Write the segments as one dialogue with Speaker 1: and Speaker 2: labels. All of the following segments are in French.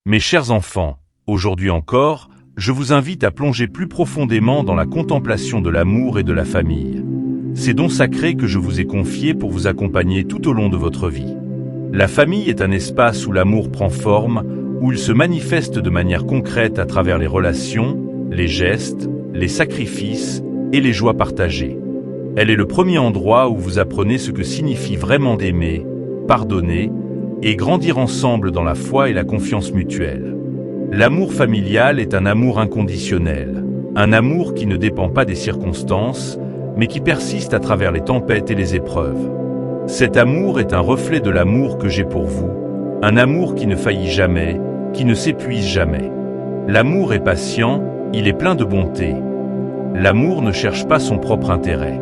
Speaker 1: Mes chers enfants, aujourd'hui encore, je vous invite à plonger plus profondément dans la contemplation de l'amour et de la famille. Ces dons sacrés que je vous ai confiés pour vous accompagner tout au long de votre vie. La famille est un espace où l'amour prend forme, où il se manifeste de manière concrète à travers les relations, les gestes, les sacrifices et les joies partagées. Elle est le premier endroit où vous apprenez ce que signifie vraiment d'aimer, pardonner et grandir ensemble dans la foi et la confiance mutuelle. L'amour familial est un amour inconditionnel, un amour qui ne dépend pas des circonstances, mais qui persiste à travers les tempêtes et les épreuves. Cet amour est un reflet de l'amour que j'ai pour vous, un amour qui ne faillit jamais, qui ne s'épuise jamais. L'amour est patient, il est plein de bonté. L'amour ne cherche pas son propre intérêt.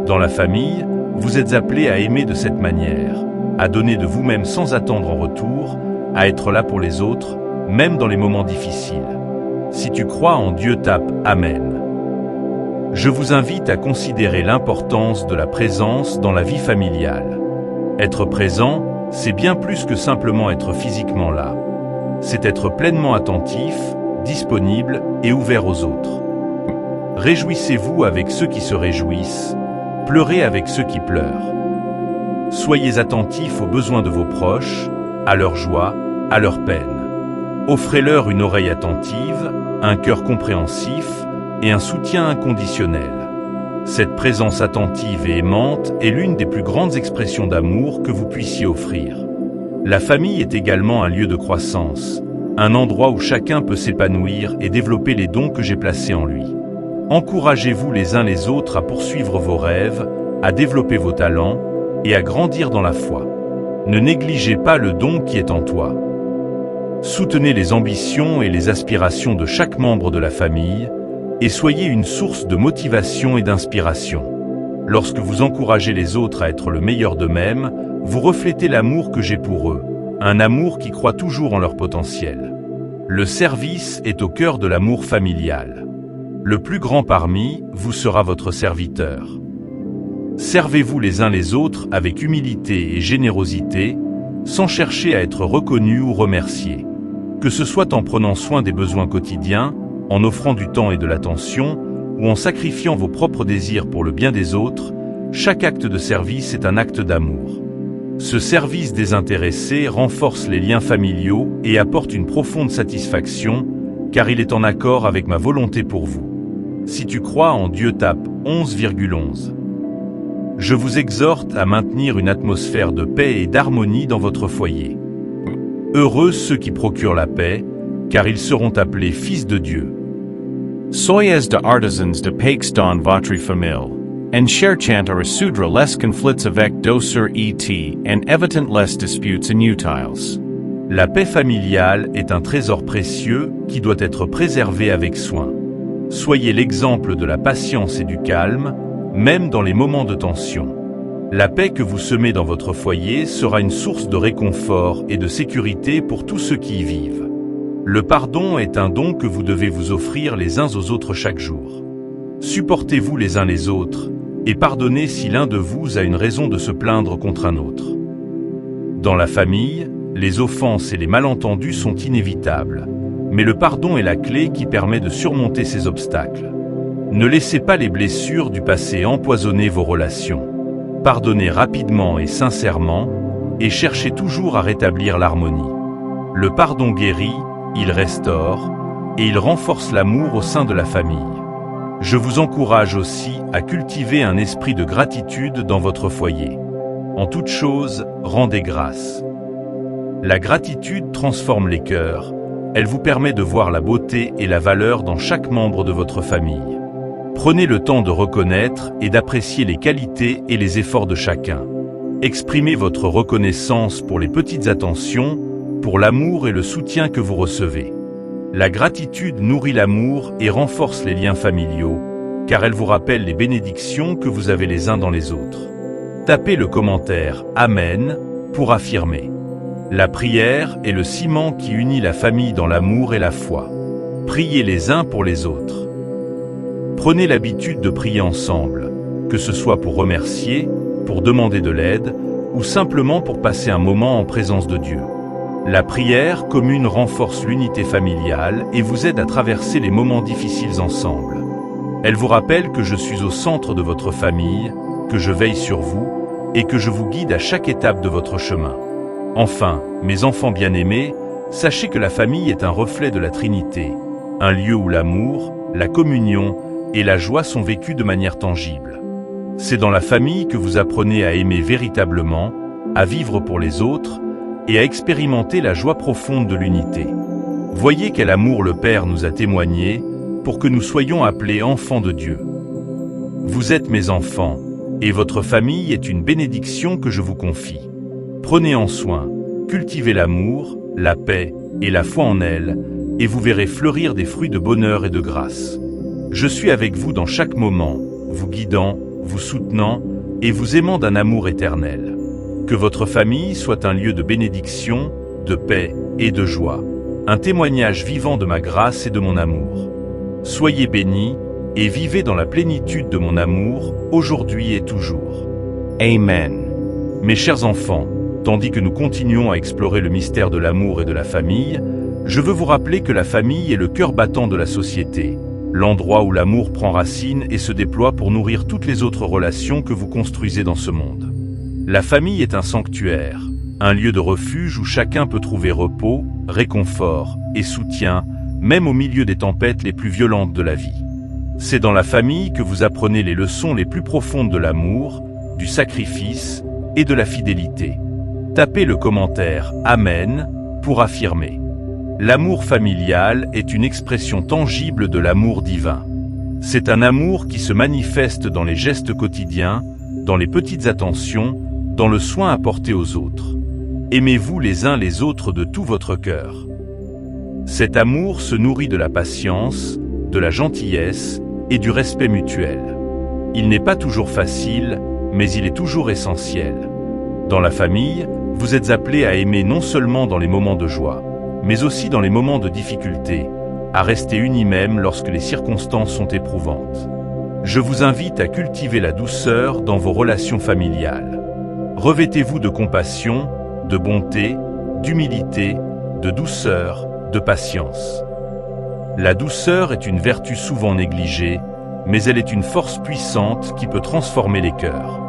Speaker 1: Dans la famille, vous êtes appelés à aimer de cette manière, à donner de vous-même sans attendre en retour, à être là pour les autres, même dans les moments difficiles. Si tu crois en Dieu, tape Amen. Je vous invite à considérer l'importance de la présence dans la vie familiale. Être présent, c'est bien plus que simplement être physiquement là. C'est être pleinement attentif, disponible et ouvert aux autres. Réjouissez-vous avec ceux qui se réjouissent, pleurez avec ceux qui pleurent. Soyez attentifs aux besoins de vos proches, à leur joie, à leur peine. Offrez-leur une oreille attentive, un cœur compréhensif et un soutien inconditionnel. Cette présence attentive et aimante est l'une des plus grandes expressions d'amour que vous puissiez offrir. La famille est également un lieu de croissance, un endroit où chacun peut s'épanouir et développer les dons que j'ai placés en lui. Encouragez-vous les uns les autres à poursuivre vos rêves, à développer vos talents et à grandir dans la foi. Ne négligez pas le don qui est en toi. Soutenez les ambitions et les aspirations de chaque membre de la famille et soyez une source de motivation et d'inspiration. Lorsque vous encouragez les autres à être le meilleur d'eux-mêmes, vous reflétez l'amour que j'ai pour eux, un amour qui croit toujours en leur potentiel. Le service est au cœur de l'amour familial. Le plus grand parmi vous sera votre serviteur. Servez-vous les uns les autres avec humilité et générosité, sans chercher à être reconnu ou remercié. Que ce soit en prenant soin des besoins quotidiens, en offrant du temps et de l'attention, ou en sacrifiant vos propres désirs pour le bien des autres, chaque acte de service est un acte d'amour. Ce service désintéressé renforce les liens familiaux et apporte une profonde satisfaction, car il est en accord avec ma volonté pour vous. Si tu crois en Dieu, tape 11,11. Je vous exhorte à maintenir une atmosphère de paix et d'harmonie dans votre foyer. Heureux ceux qui procurent la paix, car ils seront appelés fils de Dieu.
Speaker 2: Soyez de artisans de paix dans votre famille, en cherchant à résoudre les conflits avec douceur et en évitant les disputes inutiles.
Speaker 1: La paix familiale est un trésor précieux qui doit être préservé avec soin. Soyez l'exemple de la patience et du calme, même dans les moments de tension. La paix que vous semez dans votre foyer sera une source de réconfort et de sécurité pour tous ceux qui y vivent. Le pardon est un don que vous devez vous offrir les uns aux autres chaque jour. Supportez-vous les uns les autres et pardonnez si l'un de vous a une raison de se plaindre contre un autre. Dans la famille, les offenses et les malentendus sont inévitables, mais le pardon est la clé qui permet de surmonter ces obstacles. Ne laissez pas les blessures du passé empoisonner vos relations. Pardonnez rapidement et sincèrement, et cherchez toujours à rétablir l'harmonie. Le pardon guérit, il restaure, et il renforce l'amour au sein de la famille. Je vous encourage aussi à cultiver un esprit de gratitude dans votre foyer. En toute chose, rendez grâce. La gratitude transforme les cœurs, elle vous permet de voir la beauté et la valeur dans chaque membre de votre famille. Prenez le temps de reconnaître et d'apprécier les qualités et les efforts de chacun. Exprimez votre reconnaissance pour les petites attentions, pour l'amour et le soutien que vous recevez. La gratitude nourrit l'amour et renforce les liens familiaux, car elle vous rappelle les bénédictions que vous avez les uns dans les autres. Tapez le commentaire « Amen » pour affirmer. La prière est le ciment qui unit la famille dans l'amour et la foi. Priez les uns pour les autres. Prenez l'habitude de prier ensemble, que ce soit pour remercier, pour demander de l'aide ou simplement pour passer un moment en présence de Dieu. La prière commune renforce l'unité familiale et vous aide à traverser les moments difficiles ensemble. Elle vous rappelle que je suis au centre de votre famille, que je veille sur vous et que je vous guide à chaque étape de votre chemin. Enfin, mes enfants bien-aimés, sachez que la famille est un reflet de la Trinité, un lieu où l'amour, la communion et la joie sont vécus de manière tangible. C'est dans la famille que vous apprenez à aimer véritablement, à vivre pour les autres et à expérimenter la joie profonde de l'unité. Voyez quel amour le Père nous a témoigné pour que nous soyons appelés enfants de Dieu. Vous êtes mes enfants, et votre famille est une bénédiction que je vous confie. Prenez-en soin, cultivez l'amour, la paix et la foi en elle, et vous verrez fleurir des fruits de bonheur et de grâce. Je suis avec vous dans chaque moment, vous guidant, vous soutenant et vous aimant d'un amour éternel. Que votre famille soit un lieu de bénédiction, de paix et de joie, un témoignage vivant de ma grâce et de mon amour. Soyez bénis et vivez dans la plénitude de mon amour, aujourd'hui et toujours.
Speaker 2: Amen.
Speaker 1: Mes chers enfants, tandis que nous continuons à explorer le mystère de l'amour et de la famille, je veux vous rappeler que la famille est le cœur battant de la société, l'endroit où l'amour prend racine et se déploie pour nourrir toutes les autres relations que vous construisez dans ce monde. La famille est un sanctuaire, un lieu de refuge où chacun peut trouver repos, réconfort et soutien, même au milieu des tempêtes les plus violentes de la vie. C'est dans la famille que vous apprenez les leçons les plus profondes de l'amour, du sacrifice et de la fidélité. Tapez le commentaire « Amen » pour affirmer. L'amour familial est une expression tangible de l'amour divin. C'est un amour qui se manifeste dans les gestes quotidiens, dans les petites attentions, dans le soin apporté aux autres. Aimez-vous les uns les autres de tout votre cœur. Cet amour se nourrit de la patience, de la gentillesse et du respect mutuel. Il n'est pas toujours facile, mais il est toujours essentiel. Dans la famille, vous êtes appelés à aimer non seulement dans les moments de joie, mais aussi dans les moments de difficulté, à rester unis même lorsque les circonstances sont éprouvantes. Je vous invite à cultiver la douceur dans vos relations familiales. Revêtez-vous de compassion, de bonté, d'humilité, de douceur, de patience. La douceur est une vertu souvent négligée, mais elle est une force puissante qui peut transformer les cœurs.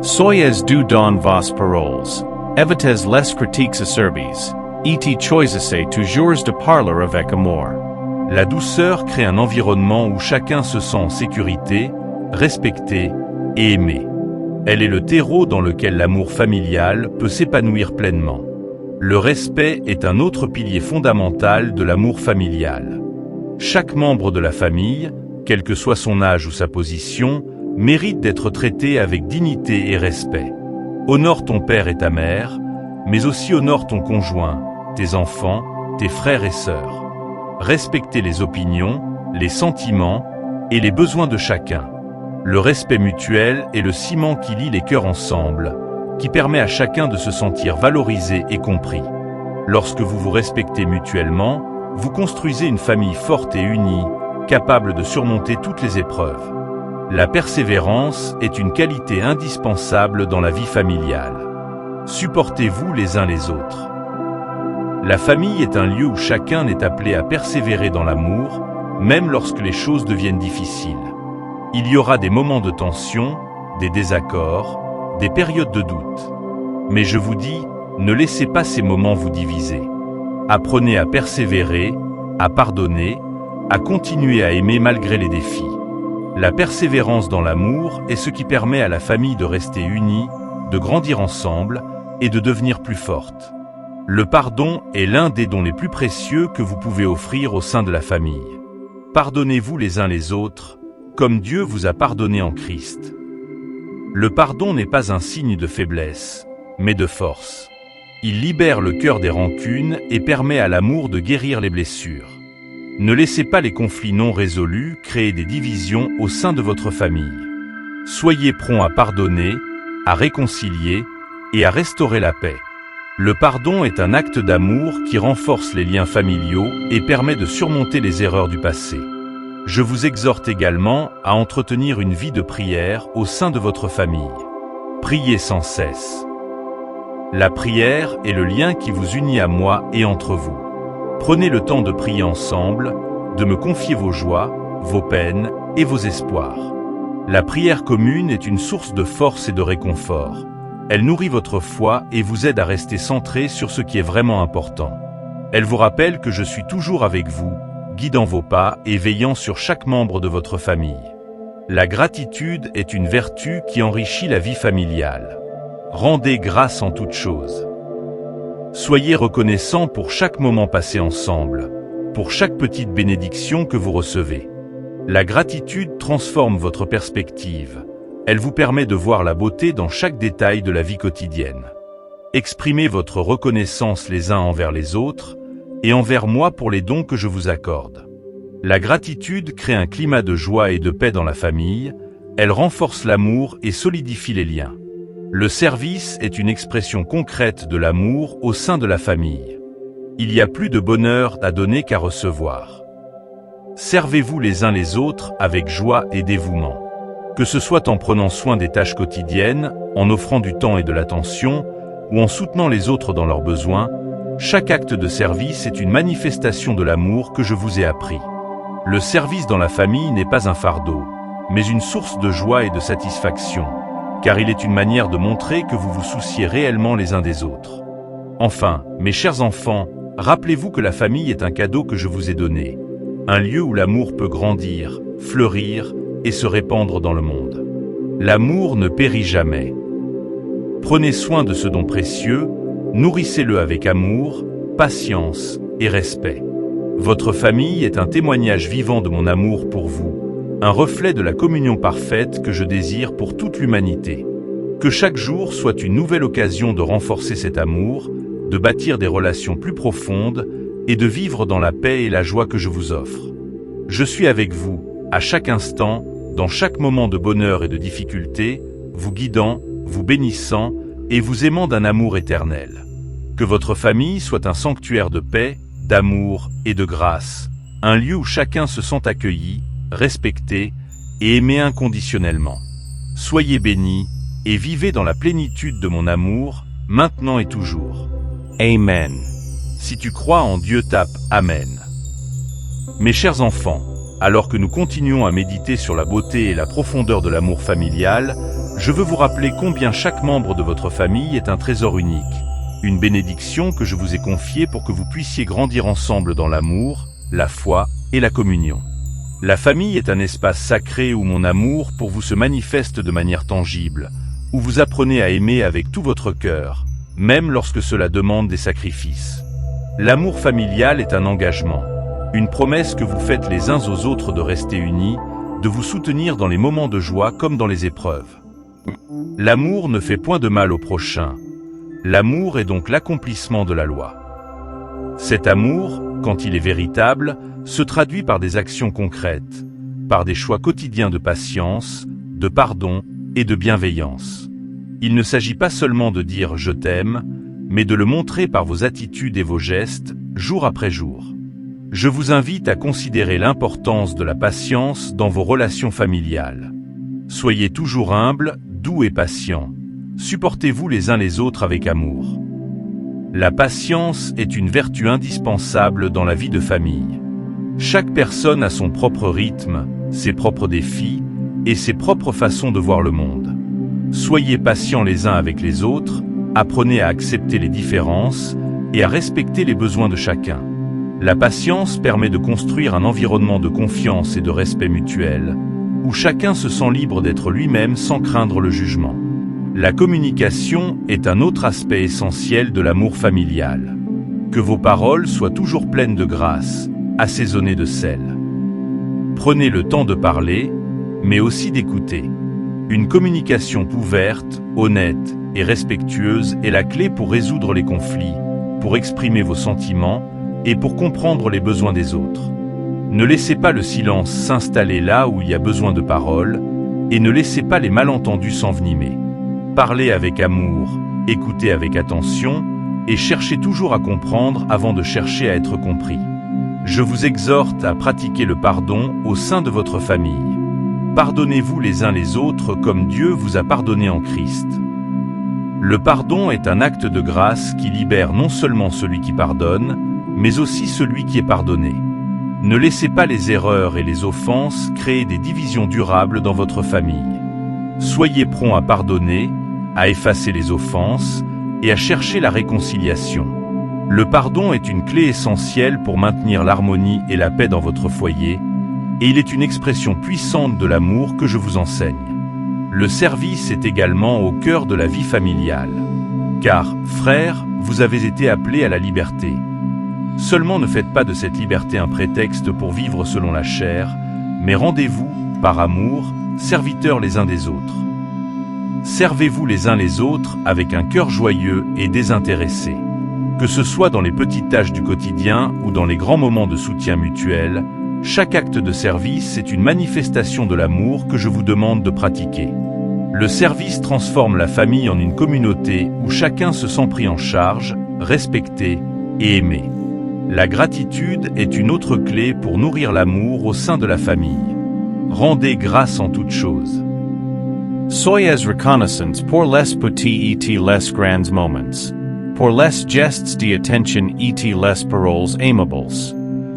Speaker 2: Soyez du don vos paroles. Evitez les critiques acerbes. Et choisissez toujours de parler avec amour.
Speaker 1: La douceur crée un environnement où chacun se sent en sécurité, respecté et aimé. Elle est le terreau dans lequel l'amour familial peut s'épanouir pleinement. Le respect est un autre pilier fondamental de l'amour familial. Chaque membre de la famille, quel que soit son âge ou sa position, mérite d'être traité avec dignité et respect. Honore ton père et ta mère, mais aussi honore ton conjoint, tes enfants, tes frères et sœurs. Respectez les opinions, les sentiments et les besoins de chacun. Le respect mutuel est le ciment qui lie les cœurs ensemble, qui permet à chacun de se sentir valorisé et compris. Lorsque vous vous respectez mutuellement, vous construisez une famille forte et unie, capable de surmonter toutes les épreuves. La persévérance est une qualité indispensable dans la vie familiale. Supportez-vous les uns les autres. La famille est un lieu où chacun est appelé à persévérer dans l'amour, même lorsque les choses deviennent difficiles. Il y aura des moments de tension, des désaccords, des périodes de doute. Mais je vous dis, ne laissez pas ces moments vous diviser. Apprenez à persévérer, à pardonner, à continuer à aimer malgré les défis. La persévérance dans l'amour est ce qui permet à la famille de rester unie, de grandir ensemble et de devenir plus forte. Le pardon est l'un des dons les plus précieux que vous pouvez offrir au sein de la famille. Pardonnez-vous les uns les autres, comme Dieu vous a pardonné en Christ. Le pardon n'est pas un signe de faiblesse, mais de force. Il libère le cœur des rancunes et permet à l'amour de guérir les blessures. Ne laissez pas les conflits non résolus créer des divisions au sein de votre famille. Soyez prompts à pardonner, à réconcilier et à restaurer la paix. Le pardon est un acte d'amour qui renforce les liens familiaux et permet de surmonter les erreurs du passé. Je vous exhorte également à entretenir une vie de prière au sein de votre famille. Priez sans cesse. La prière est le lien qui vous unit à moi et entre vous. Prenez le temps de prier ensemble, de me confier vos joies, vos peines et vos espoirs. La prière commune est une source de force et de réconfort. Elle nourrit votre foi et vous aide à rester centré sur ce qui est vraiment important. Elle vous rappelle que je suis toujours avec vous, guidant vos pas et veillant sur chaque membre de votre famille. La gratitude est une vertu qui enrichit la vie familiale. Rendez grâce en toutes choses. Soyez reconnaissants pour chaque moment passé ensemble, pour chaque petite bénédiction que vous recevez. La gratitude transforme votre perspective. Elle vous permet de voir la beauté dans chaque détail de la vie quotidienne. Exprimez votre reconnaissance les uns envers les autres et envers moi pour les dons que je vous accorde. La gratitude crée un climat de joie et de paix dans la famille, elle renforce l'amour et solidifie les liens. Le service est une expression concrète de l'amour au sein de la famille. Il y a plus de bonheur à donner qu'à recevoir. Servez-vous les uns les autres avec joie et dévouement. Que ce soit en prenant soin des tâches quotidiennes, en offrant du temps et de l'attention, ou en soutenant les autres dans leurs besoins, chaque acte de service est une manifestation de l'amour que je vous ai appris. Le service dans la famille n'est pas un fardeau, mais une source de joie et de satisfaction, car il est une manière de montrer que vous vous souciez réellement les uns des autres. Enfin, mes chers enfants, rappelez-vous que la famille est un cadeau que je vous ai donné, un lieu où l'amour peut grandir, fleurir et se répandre dans le monde. L'amour ne périt jamais. Prenez soin de ce don précieux, nourrissez-le avec amour, patience et respect. Votre famille est un témoignage vivant de mon amour pour vous, un reflet de la communion parfaite que je désire pour toute l'humanité. Que chaque jour soit une nouvelle occasion de renforcer cet amour, de bâtir des relations plus profondes et de vivre dans la paix et la joie que je vous offre. Je suis avec vous, à chaque instant, dans chaque moment de bonheur et de difficulté, vous guidant, vous bénissant et vous aimant d'un amour éternel. Que votre famille soit un sanctuaire de paix, d'amour et de grâce, un lieu où chacun se sent accueilli, respecté et aimé inconditionnellement. Soyez bénis et vivez dans la plénitude de mon amour, maintenant et toujours.
Speaker 2: Amen.
Speaker 1: Si tu crois en Dieu, tape Amen. Mes chers enfants, alors que nous continuons à méditer sur la beauté et la profondeur de l'amour familial, je veux vous rappeler combien chaque membre de votre famille est un trésor unique, une bénédiction que je vous ai confiée pour que vous puissiez grandir ensemble dans l'amour, la foi et la communion. La famille est un espace sacré où mon amour pour vous se manifeste de manière tangible, où vous apprenez à aimer avec tout votre cœur, même lorsque cela demande des sacrifices. L'amour familial est un engagement, une promesse que vous faites les uns aux autres de rester unis, de vous soutenir dans les moments de joie comme dans les épreuves. L'amour ne fait point de mal au prochain. L'amour est donc l'accomplissement de la loi. Cet amour, quand il est véritable, se traduit par des actions concrètes, par des choix quotidiens de patience, de pardon et de bienveillance. Il ne s'agit pas seulement de dire « je t'aime », mais de le montrer par vos attitudes et vos gestes, jour après jour. Je vous invite à considérer l'importance de la patience dans vos relations familiales. Soyez toujours humbles, doux et patients. Supportez-vous les uns les autres avec amour. La patience est une vertu indispensable dans la vie de famille. Chaque personne a son propre rythme, ses propres défis et ses propres façons de voir le monde. Soyez patients les uns avec les autres, apprenez à accepter les différences et à respecter les besoins de chacun. La patience permet de construire un environnement de confiance et de respect mutuel, où chacun se sent libre d'être lui-même sans craindre le jugement. La communication est un autre aspect essentiel de l'amour familial. Que vos paroles soient toujours pleines de grâce, assaisonnées de sel. Prenez le temps de parler, mais aussi d'écouter. Une communication ouverte, honnête et respectueuse est la clé pour résoudre les conflits, pour exprimer vos sentiments et pour comprendre les besoins des autres. Ne laissez pas le silence s'installer là où il y a besoin de paroles, et ne laissez pas les malentendus s'envenimer. Parlez avec amour, écoutez avec attention, et cherchez toujours à comprendre avant de chercher à être compris. Je vous exhorte à pratiquer le pardon au sein de votre famille. Pardonnez-vous les uns les autres comme Dieu vous a pardonné en Christ. Le pardon est un acte de grâce qui libère non seulement celui qui pardonne, mais aussi celui qui est pardonné. Ne laissez pas les erreurs et les offenses créer des divisions durables dans votre famille. Soyez prompt à pardonner, à effacer les offenses et à chercher la réconciliation. Le pardon est une clé essentielle pour maintenir l'harmonie et la paix dans votre foyer, et il est une expression puissante de l'amour que je vous enseigne. Le service est également au cœur de la vie familiale. Car, frères, vous avez été appelés à la liberté. Seulement ne faites pas de cette liberté un prétexte pour vivre selon la chair, mais rendez-vous, par amour, serviteurs les uns des autres. Servez-vous les uns les autres avec un cœur joyeux et désintéressé. Que ce soit dans les petites tâches du quotidien ou dans les grands moments de soutien mutuel, chaque acte de service est une manifestation de l'amour que je vous demande de pratiquer. Le service transforme la famille en une communauté où chacun se sent pris en charge, respecté et aimé. La gratitude est une autre clé pour nourrir l'amour au sein de la famille. Rendez grâce en toutes choses.
Speaker 2: Soyez reconnaissance pour les petits et les grands moments. Pour les gestes d'attention et les paroles aimables.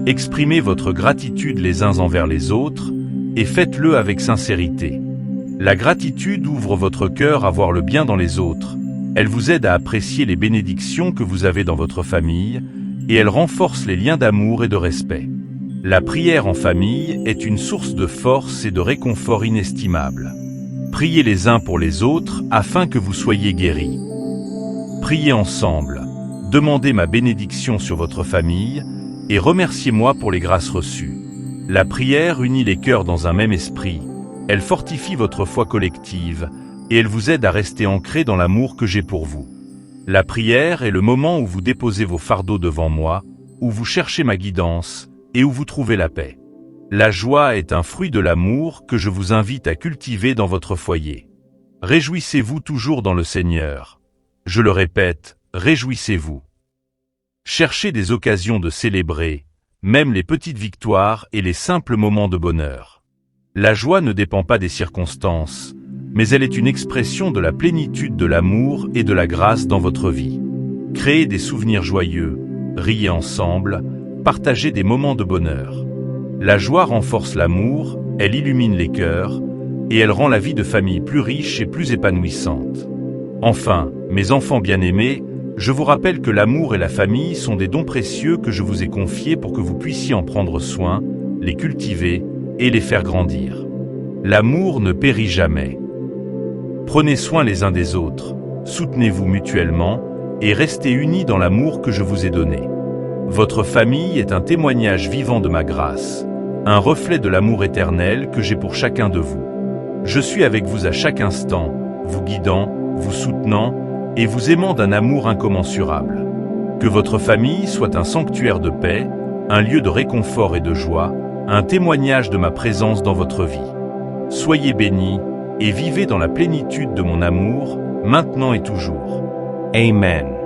Speaker 1: Exprimez votre gratitude les uns envers les autres et faites-le avec sincérité. La gratitude ouvre votre cœur à voir le bien dans les autres. Elle vous aide à apprécier les bénédictions que vous avez dans votre famille et elle renforce les liens d'amour et de respect. La prière en famille est une source de force et de réconfort inestimable. Priez les uns pour les autres afin que vous soyez guéris. Priez ensemble, demandez ma bénédiction sur votre famille et remerciez-moi pour les grâces reçues. La prière unit les cœurs dans un même esprit, elle fortifie votre foi collective et elle vous aide à rester ancré dans l'amour que j'ai pour vous. La prière est le moment où vous déposez vos fardeaux devant moi, où vous cherchez ma guidance et où vous trouvez la paix. La joie est un fruit de l'amour que je vous invite à cultiver dans votre foyer. Réjouissez-vous toujours dans le Seigneur. Je le répète, réjouissez-vous. Cherchez des occasions de célébrer, même les petites victoires et les simples moments de bonheur. La joie ne dépend pas des circonstances, mais elle est une expression de la plénitude de l'amour et de la grâce dans votre vie. Créez des souvenirs joyeux, riez ensemble, partagez des moments de bonheur. La joie renforce l'amour, elle illumine les cœurs, et elle rend la vie de famille plus riche et plus épanouissante. Enfin, mes enfants bien-aimés, je vous rappelle que l'amour et la famille sont des dons précieux que je vous ai confiés pour que vous puissiez en prendre soin, les cultiver et les faire grandir. L'amour ne périt jamais. Prenez soin les uns des autres, soutenez-vous mutuellement et restez unis dans l'amour que je vous ai donné. Votre famille est un témoignage vivant de ma grâce, un reflet de l'amour éternel que j'ai pour chacun de vous. Je suis avec vous à chaque instant, vous guidant, vous soutenant et vous aimant d'un amour incommensurable. Que votre famille soit un sanctuaire de paix, un lieu de réconfort et de joie, un témoignage de ma présence dans votre vie. Soyez bénis et vivez dans la plénitude de mon amour, maintenant et toujours.
Speaker 2: Amen.